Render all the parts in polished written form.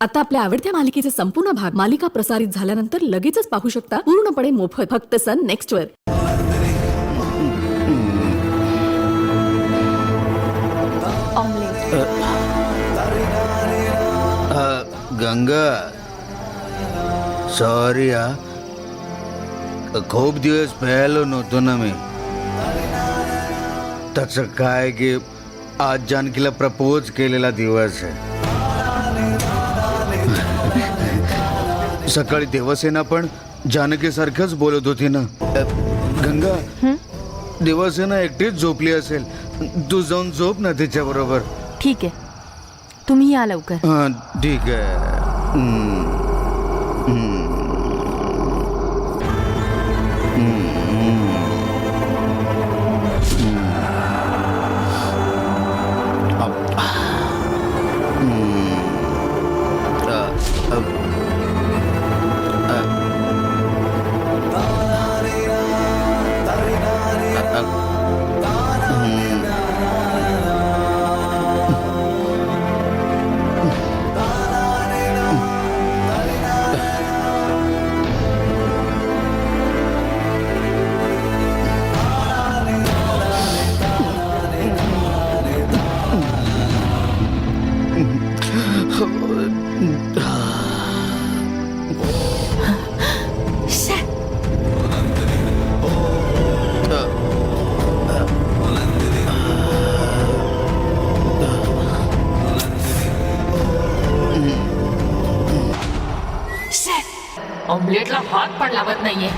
आता आपल्या आवडत्या मालिकेचे संपूर्ण भाग मालिका प्रसारित झाल्यानंतर लगेचच पाहू शकता पूर्णपणे मोफत फक्त सन नेक्स्ट वर. गंगा सॉरी खूप दिवस प्यायलो नव्हतो ना मी. त्याचं काय की आज जानकीला प्रपोज केलेला दिवस आहे. सकाळी देवसेना पण जानकी सारखंच बोलत होती ना. गंगा देवसेना एकटीच झोपली असेल, तू जाऊन झोप ना तिच्या बरोबर. ठीक आहे, तुम्ही या लवकर. हां ठीक आहे. ऑमलेटला हात पण लावत नाहीये.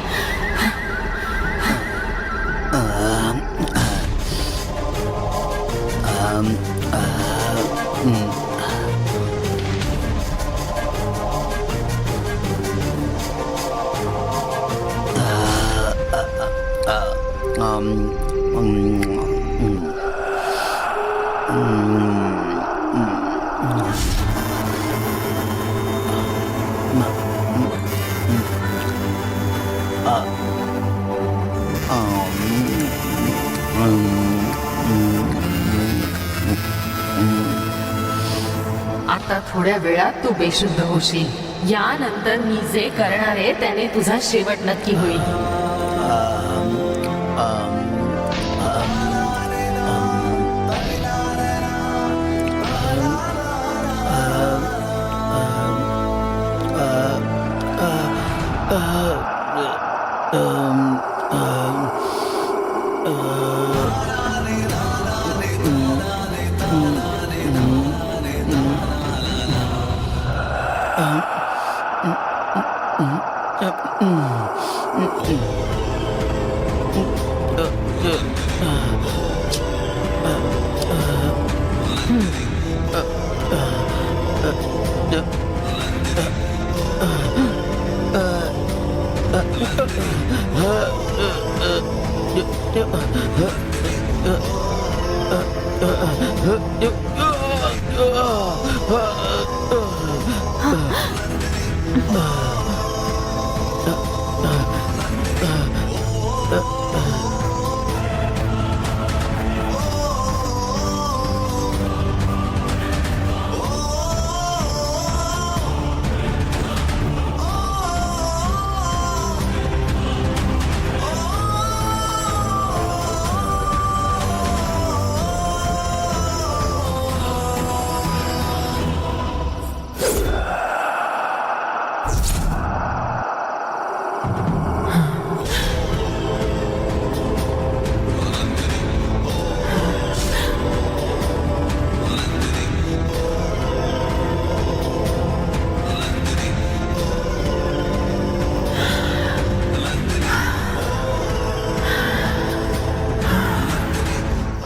आता थोड्या वेळात तू बेशुद्ध होशील. यानंतर मी जे करणार आहे त्याने तुझा शेवट नक्की होईल.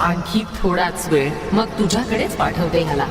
आणखी थोडाच वेळ, मग तुझ्याकडेच पाठवते ह्याला.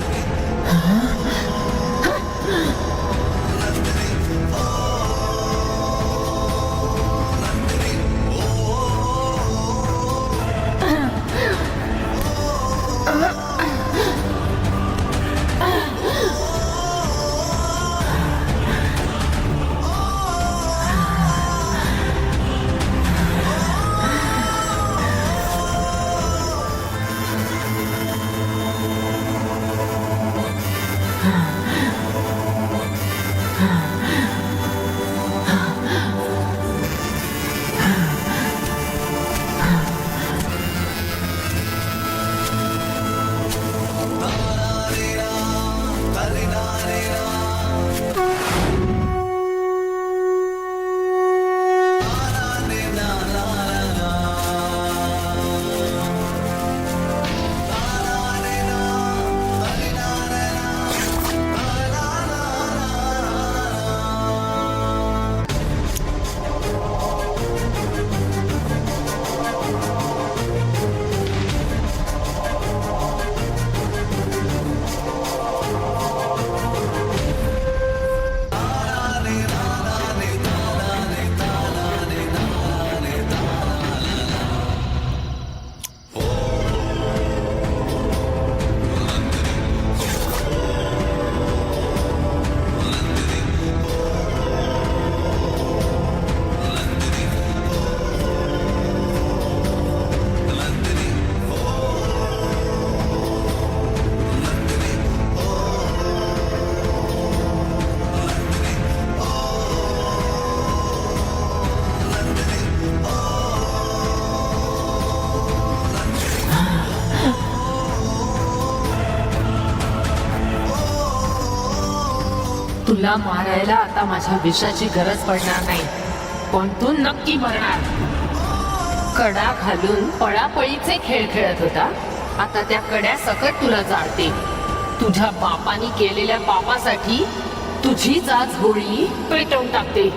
तुला मारायला आता माझ्या विषाची गरज पडणार नाही, पण तू नक्की मरणार. कडा घालून पळापळीचे खेळ खेळत होता, आता त्या कड्या सकट तुला जाळते. तुझ्या बापानी केलेल्या पापासाठी तुझी जाच गोळी पेटवून टाकते.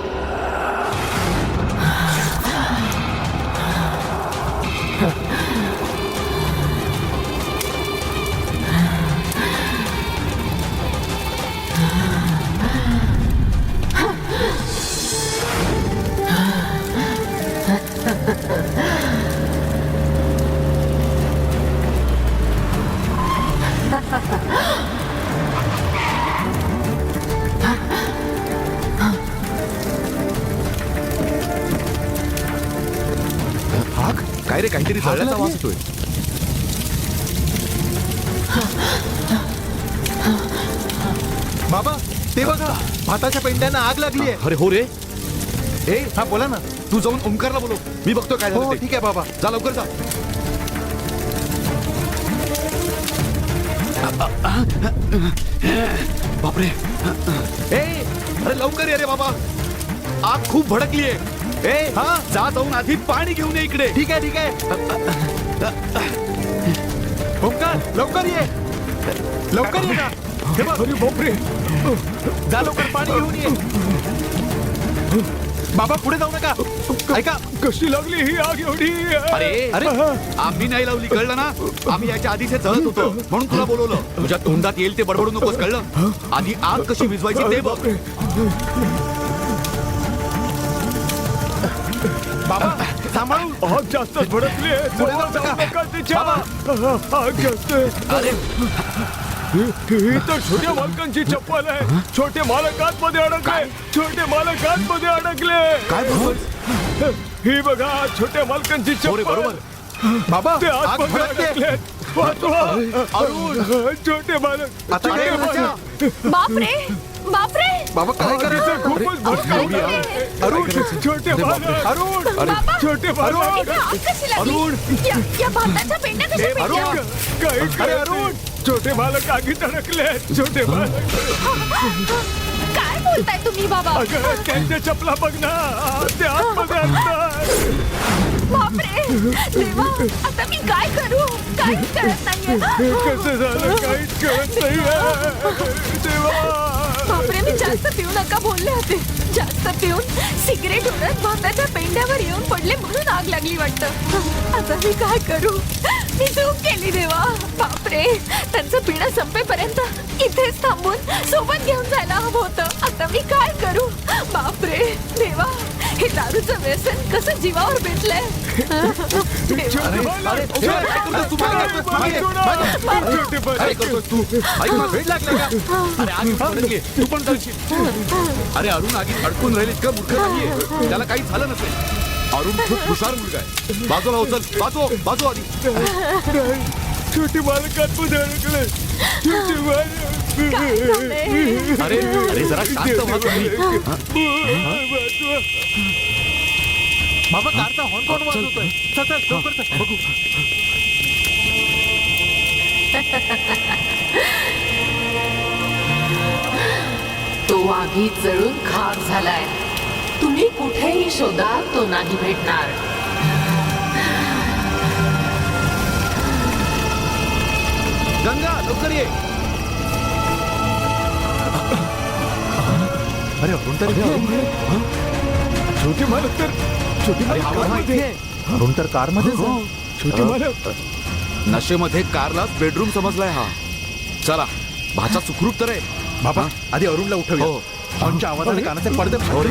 आग काय रे, काहीतरी जळल्याचा आवाज येतोय. बाबा ते बघा, भाताच्या पेंड्यांना आग लागली आहे. अरे हो रे. ए हा बोला ना. तू जाऊन ओमकारला बोलव, मी बघतो काय झालं हो ते. ठीक आहे बाबा. जा लवकर जा. बापरे. ए अरे लवकर ये रे बाबा, आग खूप भडकली आहे. ए हा? जा जाऊन आधी पाणी घेऊन ये इकडे. ठीक आहे ठीक आहे. ओमकार लवकर ये, लवकर ये ना. हे बघ. बापरे, जा लवकर पाणी घेऊन ये. बाबा पुढे जाऊ नका. ऐका, कशी लागली ही आग एवढी. अरे अरे आम्ही नाही लावली, कळलं ना. आम्ही याच्या आधीच हे जळत होतो म्हणून तुला बोलवलं. तुझ्या तोंडात येईल ते बडबडू नकोस, कळलं. आधी आग कशी विझवायची ते बघ. बाबा सांभाळून. आग जास्तच भडकली आहे. पुढे जाऊ नका तिच्या. आग जास्त. अरे ही तर छोट्या मालकांची चप्पल आहे. छोटे मालक आतमध्ये अडकले. छोटे मालक आतमध्ये अडकले. काय बोलतोय? ही बघा, छोट्या मालकांची हो रे, चप्पल. बरोबर. बाबा ते आग आतमध्ये भडकते. अडकलेत. वाचवा. अरुण. छोटे मालक. आता काय छोटे करायचं? मालक. बापरे बापरे. बाबा काय करायचं? खूपच भडकली आहे. अरुण, छोटे मालक. अरुण, बाबा. छोटे मालक. इथे आग कशी लागली? अरुण. या भाताच्या पेंड्या कशा पेटल्या? अरुण, काहीच कळत नाही. छोटे मालक आगीत अडकले. छोटे मालक. काय बोलताय तुम्ही बाबा? अगं त्यांच्या चपला बघ ना, ते आतमध्ये असतात. बापरे देवा, आता मी काय करू? काहीच कळत नाहीये. हे कसं झालं काहीच कळत नाहीये. देवा. बापरे, मी जास्त पिऊ नका बोलले होते. जास्त पिऊन सिगरेट उडत भाताच्या पेंड्यावर येऊन पडले म्हणून आग लागली वाटतं. आता मी काय करू? मी चूक केली देवा. बापरे, त्यांचं पिणं संपेपर्यंत इथेच थांबून सोबत घेऊन जायला हवं होतं. आता मी काय करू? बापरे देवा, हे दारूचं व्यसन कसं जीवावर बेतलंय. देवा. अरे काय करतोस तू? काय करतोस? मागे. छोटे काय मालक. करतोस तू? ऐक ना, वेळ लागला का? अरे आग भडकली, तू पण जळशील. अरे अरुण आगीत अडकून राहील इतकं मूर्ख नाहीये. त्याला काही झालं नसेल. अरुण खूप हुशार मुलगा आहे. बाजूला हो, चल. बाजू आधी. छोटे मालक आतमध्ये अडकले. छोटे मालक. काय झालंय? अरे अरे जरा शांत व्हा तुम्ही. वाचवा. बाबा कारचा हॉर्न कोण वाजवतोय? चल चल लवकर चल बघू. तो आगीत जळून खाक झालाय. तुम्ही कुठेही शोधा, तो नाही भेटणार. गंगा लवकर ये. अरे अरुण तर छोटे मालक तर छोटे मालक कारमध्ये आहे. अरुण तर कारमध्येच आहे. छोटे मालक. नशेमध्ये कारला बेडरूम समजलाय हा. चला, भाचा सुखरूप तर आहे. बाबा आधी अरुणला उठवूया. हो. हॉर्नच्या आवाजाने कानाचे पडदे फाटले.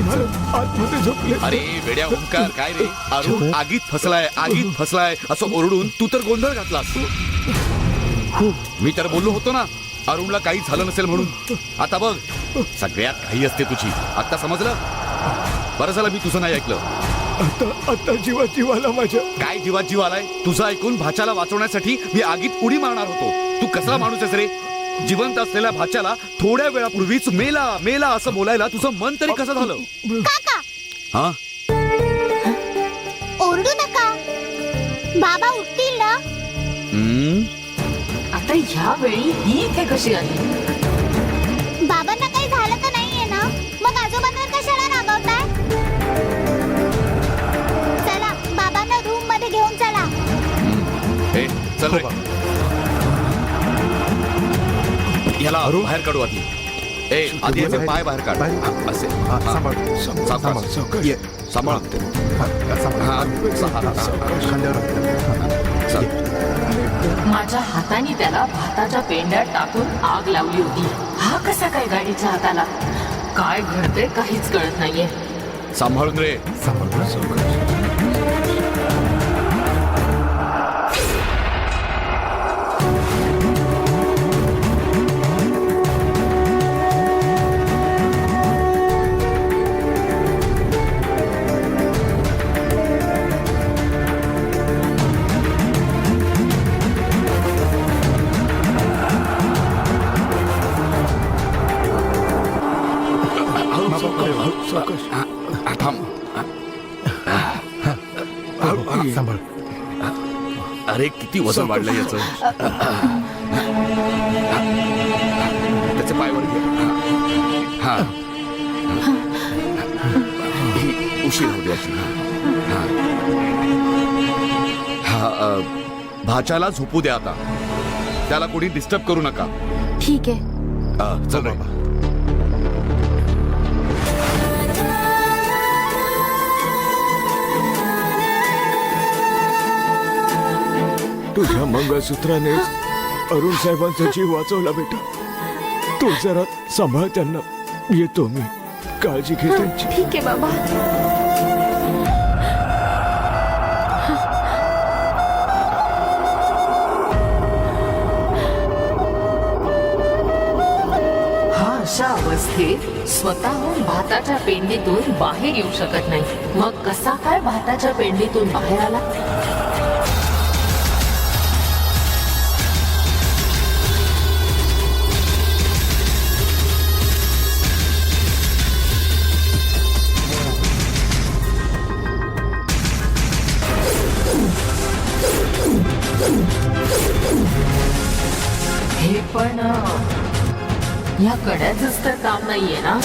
आतमध्ये झोपले. अरे वेड्या ओंकार, काय रे? अरुण आगीत फसलाय असं ओरडून तू तर गोंधळ घातलास. मी तर बोललो होतो ना, अरुणला काही झालं नसेल म्हणून. आता बघ, सगळ्यात घाई असते तुझी. आता समजलं? बरं झालं मी तुझं नाही ऐकलं. आता जीवाला माझ्या. काय जीवात जीव आलाय? तुझं ऐकून भाच्याला वाचवण्यासाठी मी आगीत उडी मारणार होतो. तू कसला माणूस आहेस रे? जिवंत असलेल्या भाच्याला थोड्या वेळापूर्वीच मेला असं बोलायला तुझं मन तरी कसं झालं? काका हा, ओरडू नका, बाबा उठतील ना. आता ह्या वेळी ही इथे कशी आली? बाबांना काही झालं तर नाहीये. चल रे. ह्याला बाहेर काढू आधी. ए आधी याचे पाय बाहेर काढ. बाहेर. हा, असे हा, हा. सांभाळ. सावकाश. सांभाळ. ये. सांभाळ. हा, सांभाळ. हा, खांद्यावर हात. चल. माझ्या हाताने त्याला भाताच्या पेंड्यात टाकून आग लावली होती. हा कसा काय गाडीच्या हाताला? काय घडते काहीच कळत नाहीये. सांभाळून रे. सांभाळ. थांब. सांभाळ. अरे किती वजन वाढलंय याचं. त्याचे पाय वर घे. हा. ही उशीर होऊ द्यायची. हा. भाच्याला झोपू द्या आता. त्याला कोणी डिस्टर्ब करू नका. ठीक आहे. चल रे. तुझ्या मंगळसूत्रानेच अरुण साहेबांचा जीव वाचवला बेटा. तू जरा सांभाळ त्यांना. येतो मी. काळजी घे त्यांची. ठीक आहे बाबा. हा अशा अवस्थेत स्वतःहून भाताच्या पेंडीतून बाहेर येऊ शकत नाही. मग कसा काय भाताच्या पेंडीतून बाहेर आला? हे पण या कड्याच तर काम नाहीये ना.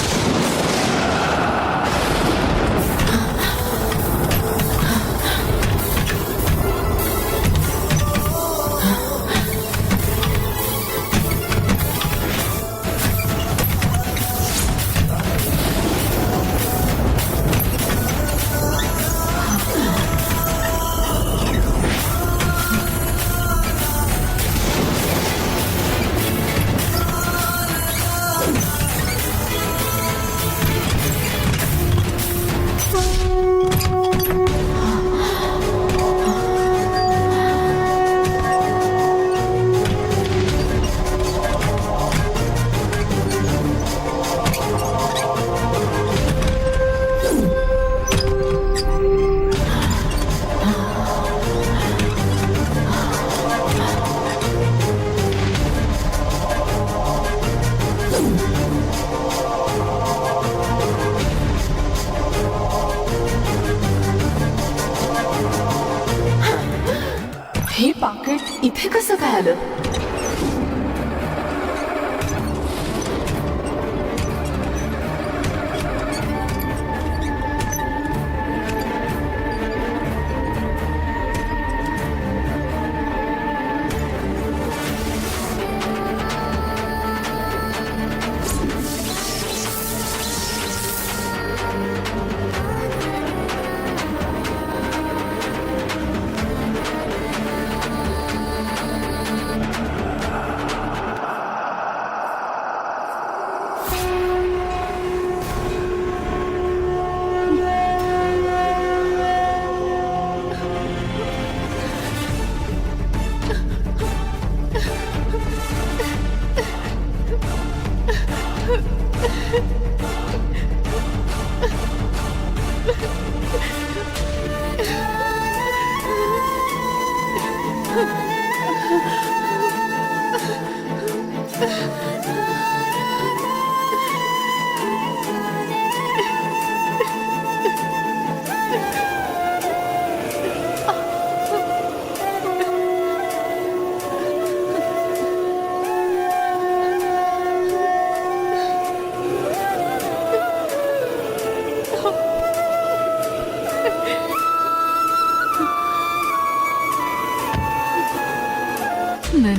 हे पाकिट इथे कसं काय आलं?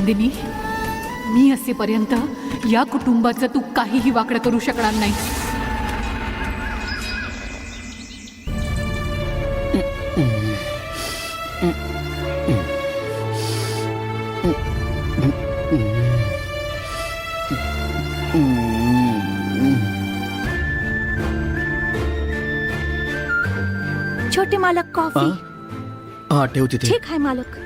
नंदिनी, मी असेपर्यंत या कुटुंबाचं तू काहीही वाकडं करू शकणार नाही. छोटे मालक कॉफी. हा ठेव तिथे. ठीक आहे मालक.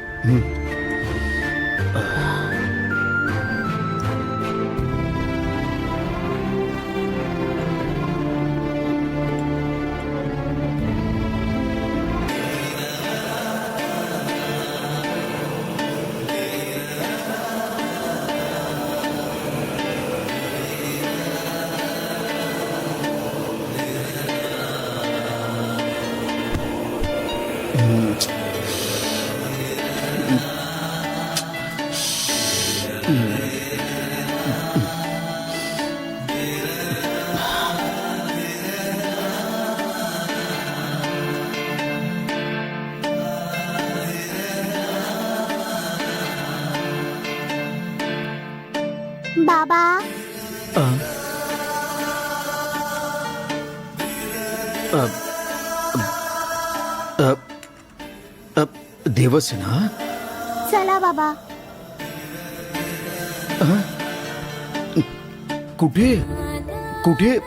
बाबा, देवसेना, चला बाबा. कुठे कुठे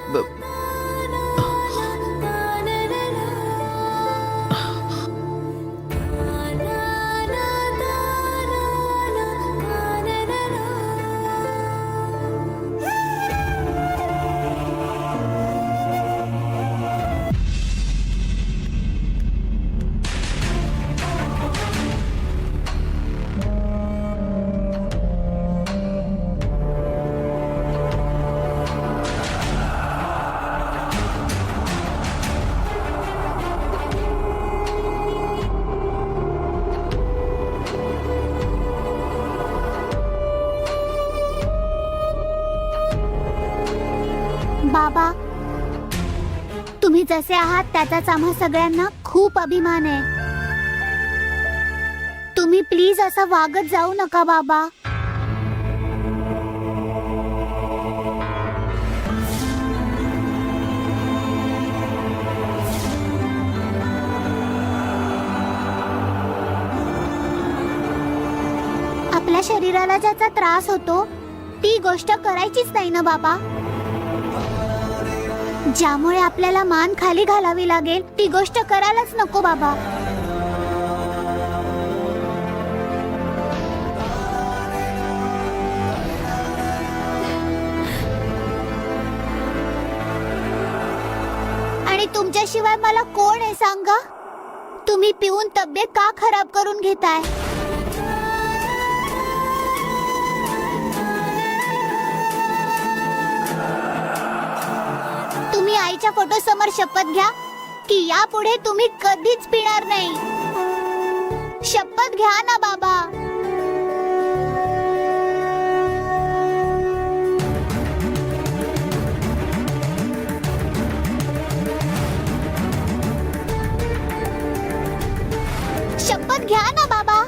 बाबा, तुम्ही जसे आहात त्याचाच आम्हा सगळ्यांना खूप अभिमान आहे. तुम्ही प्लीज असं वागत जाऊ नका बाबा. आपल्या शरीराला ज्याचा त्रास होतो ती गोष्ट करायचीच नाही ना बाबा. ज्यामुळे आपल्याला मान खाली घालावी लागेल ती गोष्ट करायलाच नको बाबा. आणि तुमच्याशिवाय मला कोण आहे सांगा? तुम्ही पिऊन तब्येत का खराब करून घेताय? तुम्ही आईच्या फोटो समोर शपथ घ्या की यापुढे तुम्ही कधीच पिणार नाही. शपथ घ्या ना बाबा. शपथ घ्या ना बाबा.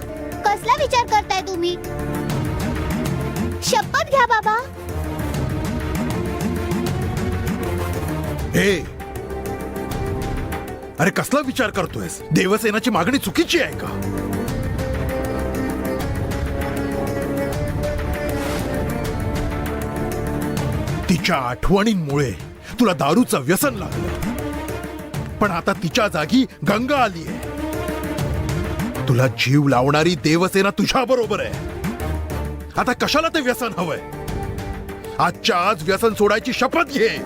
कसला विचार करताय तुम्ही? शपथ घ्या बाबा. हे अरे कसला विचार करतोयस? देवसेनाची मागणी चुकीची आहे का? तिच्या आठवणींमुळे तुला दारूचं व्यसन लागलं, पण आता तिच्या जागी गंगा आलीये. तुला जीव लावणारी देवसेना तुझ्या बरोबर आहे. आता कशाला ते व्यसन हवंय? आजच्या आज व्यसन सोडायची शपथ घे.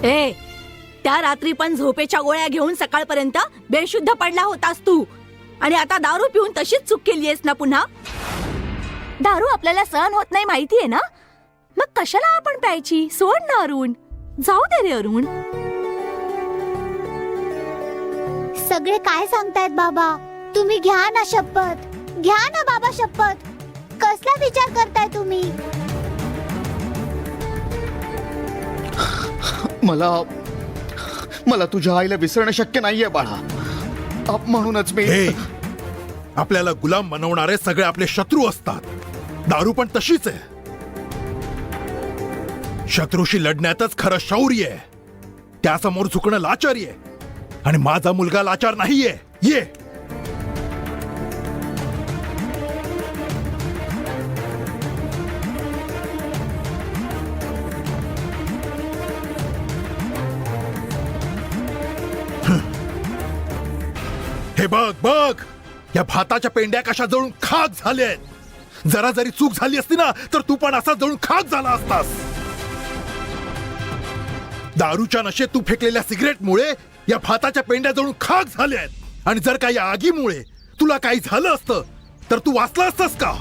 ए, त्या रात्री पण झोपेच्या गोळ्या घेऊन सकाळपर्यंत बेशुद्ध पडला होतास तू, आणि आता दारू पिऊन तशीच चूक केलीयस ना पुन्हा. दारू आपल्याला सहन होत नाही माहितीये ना, मग कशाला आपण प्यायची? सोड ना अरुण, जाऊ दे रे अरुण. सगळे काय सांगतायत बाबा? तुम्ही घ्या ना शपथ. घ्या ना बाबा शपथ. कसला विचार करताय तुम्ही? मला तुझ्या आईला विसरणं शक्य नाहीये बाळा. म्हणूनच मी हे आपल्याला गुलाम बनवणारे सगळे आपले शत्रू असतात. दारू पण तशीच आहे. शत्रूशी लढण्यातच खरं शौर्य आहे. त्यासमोर झुकणं लाचारी आहे. आणि माझा मुलगा लाचार नाहीये. ये हे बघ बघ, या भाताच्या पेंड्या कशा जळून खाक झाल्या आहेत. जरा जरी चूक झाली असती ना तर तू पण असा जळून खाक झाला असतास. दारूच्या नशेत तू फेकलेल्या सिगरेटमुळे या भाताच्या पेंड्या जळून खाक झाल्या आहेत. आणि जर का या आगीमुळे तुला काही झालं असतं तर तू वाचला असतास का?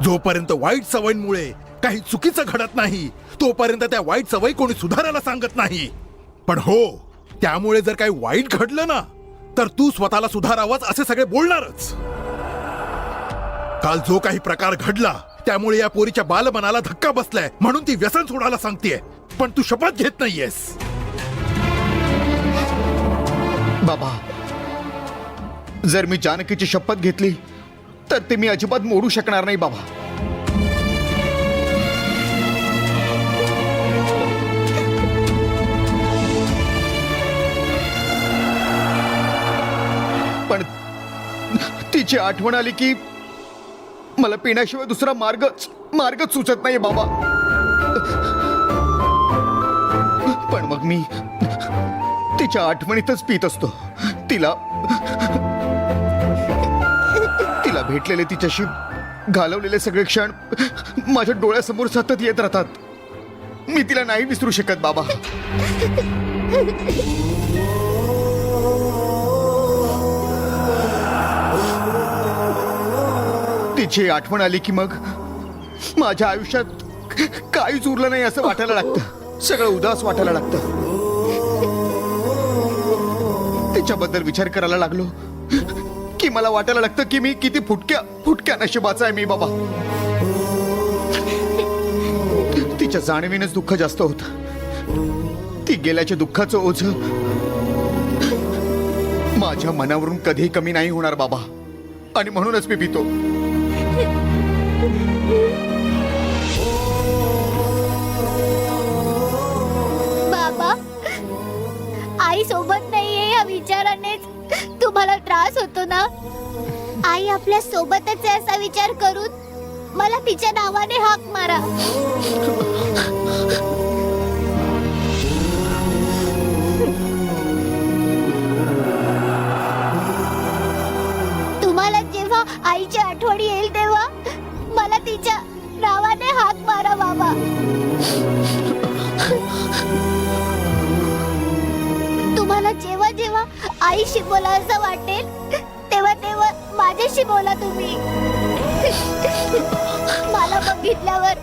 जोपर्यंत वाईट सवयींमुळे काही चुकीचं घडत नाही तोपर्यंत त्या वाईट सवयी कोणी सुधारायला सांगत नाही. पण हो, त्यामुळे जर काही वाईट घडलं ना तर तू स्वतःला सुधारावंच असे सगळे बोलणारच. काल जो काही प्रकार घडला त्यामुळे या पोरीच्या बालमनाला धक्का बसलाय म्हणून ती व्यसन सोडायला सांगतेय. पण तू शपथ घेत नाहीयेस. बाबा, जर मी जानकीची शपथ घेतली तर ते मी अजिबात मोडू शकणार नाही बाबा. पण तिची आठवण आली की मला पिण्याशिवाय दुसरा मार्गच सुचत नाही बाबा. पण मग मी तिच्या आठवणीतच पीत असतो. तिला भेटलेले, तिच्याशी घालवलेले सगळे क्षण माझ्या डोळ्यासमोर सतत येत राहतात. मी तिला नाही विसरू शकत बाबा. तिची आठवण आली की मग माझ्या आयुष्यात काहीच उरलं नाही असं वाटायला लागतं. सगळं उदास वाटायला लागतं. तिच्याबद्दल विचार करायला लागलो की मला वाटायला लागतं की मी किती फुटक्या नशिबाचा आहे मी बाबा. तिच्या जाणीवेनेच दुःख जास्त होतं. ती गेल्याच्या दुःखाचं ओझ माझ्या मनावरून कधी कमी नाही होणार बाबा. आणि म्हणूनच मी पितो. बाबा, आई सोबत नाहीये या विचारानेच तुम्हाला त्रास होतो ना. आई आपल्या सोबतच आहे असा विचार करून मला तिच्या नावाने हाक मारा. तुम्हाला जेव्हा आईची आठवण येईल तेव्हा मला तिच्या नावाने हाक मारा बाबा. तुम्हाला जेव्हा जेव्हा आईशी बोला असं वाटेल तेव्हा तेव्हा माझ्याशी बोला तुम्ही. मला बघितल्यावर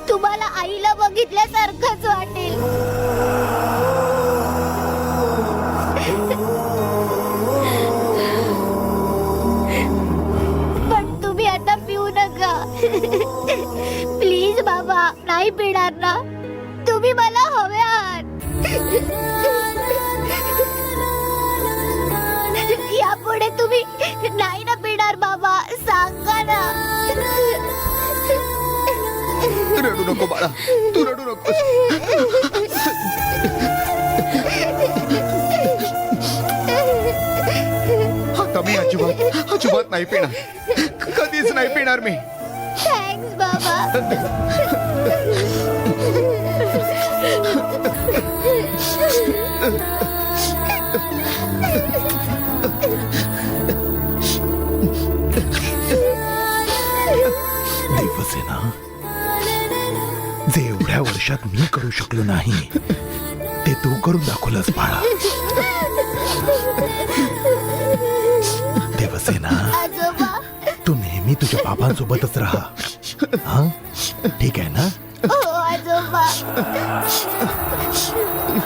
तुम्हाला आईला बघितल्यासारखंच वाटेल. पण तुम्ही आता पिऊ नका. प्लीज बाबा, नाही पिणार ना. तुम्ही मला हवे आहात. यापुढे तुम्ही नाही ना पिणार बाबा, सांगा ना. रडू नको बाळा, तू रडू नको. आता मी अजिबात नाही पिणार. कधीच नाही पिणार मी. थँक्स बाबा. देवसेना, जे एवढ्या वर्षात मी करू शकलो नाही ते तू करून दाखवलंस बाळा. देवसेना, आजोबा. तू नेहमी तुझ्या बाबांसोबतच राहा. हा, ठीक आहे ना? हो आजोबा.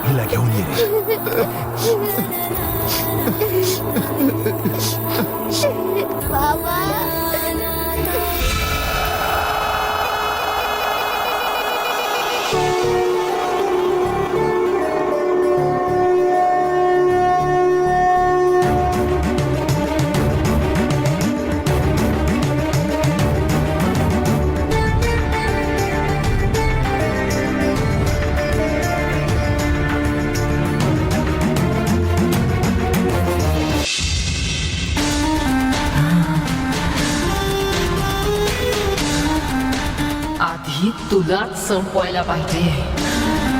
हिला घेऊन ये रे. बाबा. आधी तुलाच संपवायला पाहिजे